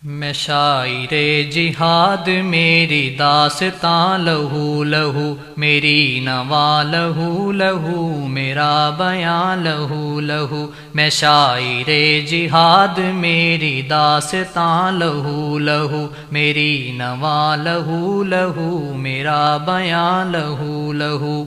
میں شاعر جہاد میری داستاں لہو لہو، میری نوا لہو لہو، میرا بیان لہو لہو۔ میں شاعر جہاد میری داستاں لہو لہو، میری نوا لہو لہو، میرا بیان لہو لہو۔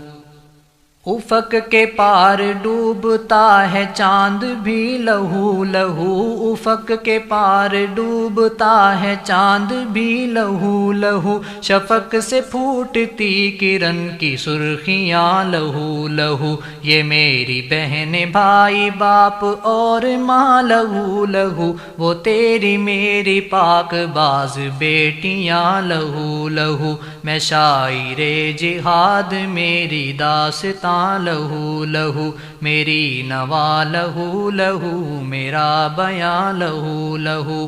افق کے پار ڈوبتا ہے چاند بھی لہو لہو، افق کے پار ڈوبتا ہے چاند بھی لہو لہو، شفق سے پھوٹتی کرن کی سرخیاں لہو لہو، یہ میری بہن بھائی باپ اور ماں لہو لہو، وہ تیری میری پاک باز بیٹیاں لہو لہو۔ میں شاعر جہاد میری داستاں لہو لہو، میری نوا لہو لہو، میرا بیان لہو لہو۔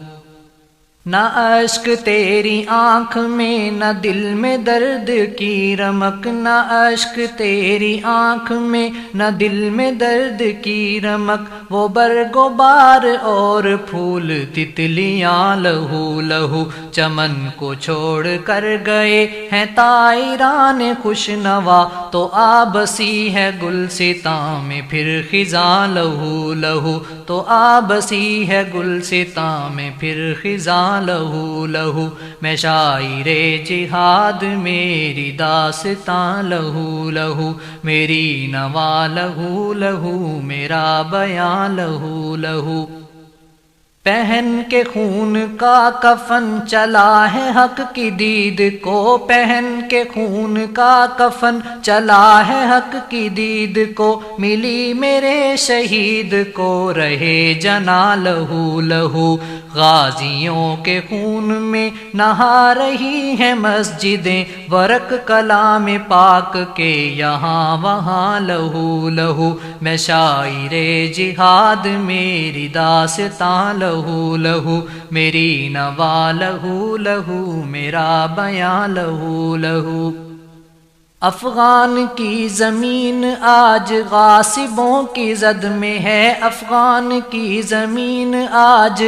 نہ اشک تیری آنکھ میں نہ دل میں درد کی رمق، نہ اشک تیری آنکھ میں نہ دل میں درد کی رمق، وہ برگ و بار اور پھول تتلیاں لہو لہو، چمن کو چھوڑ کر گئے ہیں طائران خوش نوا، تو آبسی ہے گلستاں میں پھر خزاں لہو لہو، تو آبسی ہے گلستاں میں پھر خزاں لہو لہو۔ میں شاعر جہاد میری داستاں لہو لہو، میری نوا لہو لہو، میرا بیان لہو لہو۔ پہن کے خون کا کفن چلا ہے حق کی دید کو، پہن کے خون کا کفن چلا ہے حق کی دید کو، ملی میرے شہید کو رہے جنا لہو لہو، غازیوں کے خون میں نہا رہی ہیں مسجدیں، ورق کلام پاک کے یہاں وہاں لہو لہو۔ میں شاعر جہاد میری داستاں لہو لہو، میری نوا لہو لہو، میرا بیان لہو لہو۔ افغان کی زمین آج غاصبوں کی زد میں ہے، افغان کی زمین آج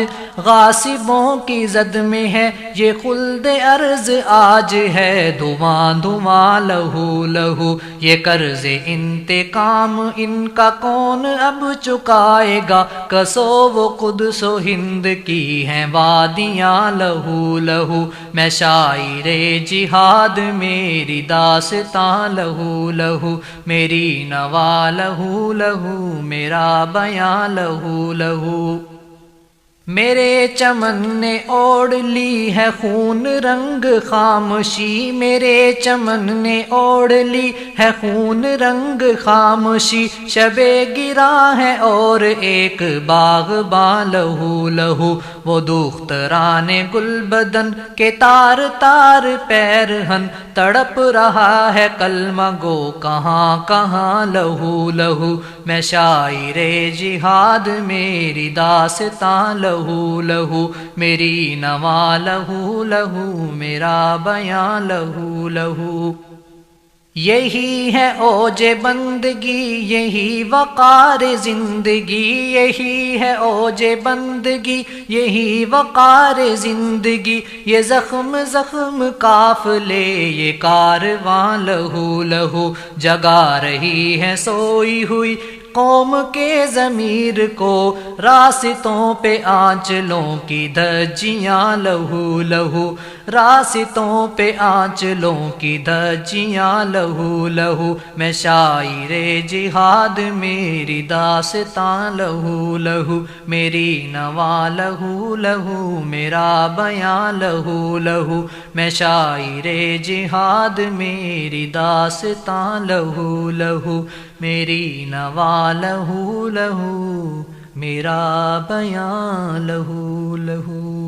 غاصبوں کی زد میں ہے، یہ خلد ارض آج ہے دھواں دھواں لہو لہو، یہ قرض انتقام ان کا کون اب چکائے گا، کسو و قدس و ہند کی ہیں وادیاں لہو لہو۔ میں شاعر جہاد میری داستاں لہو لہو، میری نوا لہو لہو، میرا بیان لہو لہو۔ میرے چمن نے اوڑھ لی ہے خون رنگ خاموشی، میرے چمن نے اوڑھ لی ہے خون رنگ خاموشی، شب گراں ہے اور ایک باغباں لہو لہو، وہ دختران گل بدن کے تار تار پیرہن، تڑپ رہا ہے کلمہ گو کہاں کہاں لہو لہو۔ میں شاعر جہاد میری داستاں لہو لہو، میری نوا لہو لہو، میرا بیان لہو لہو۔ یہی ہے اوج بندگی، یہی وقار زندگی، یہی ہے اوج بندگی، یہی وقار زندگی، یہ زخم زخم قافلے یہ کارواں لہو لہو، جگا رہی ہے سوئی ہوئی قوم کے ضمیر کو، راستوں پہ آنچلوں کی دھجیاں لہو لہو، راستوں پہ آنچلوں کی دھجیاں لہو لہو۔ میں شاعر جہاد میری داستاں لہو لہو، میری نوا لہو لہو، میرا بیان لہو لہو۔ میں شاعر جہاد میری داستاں لہو لہو، میری نوا لہو لہو، میرا بیان لہو لہو۔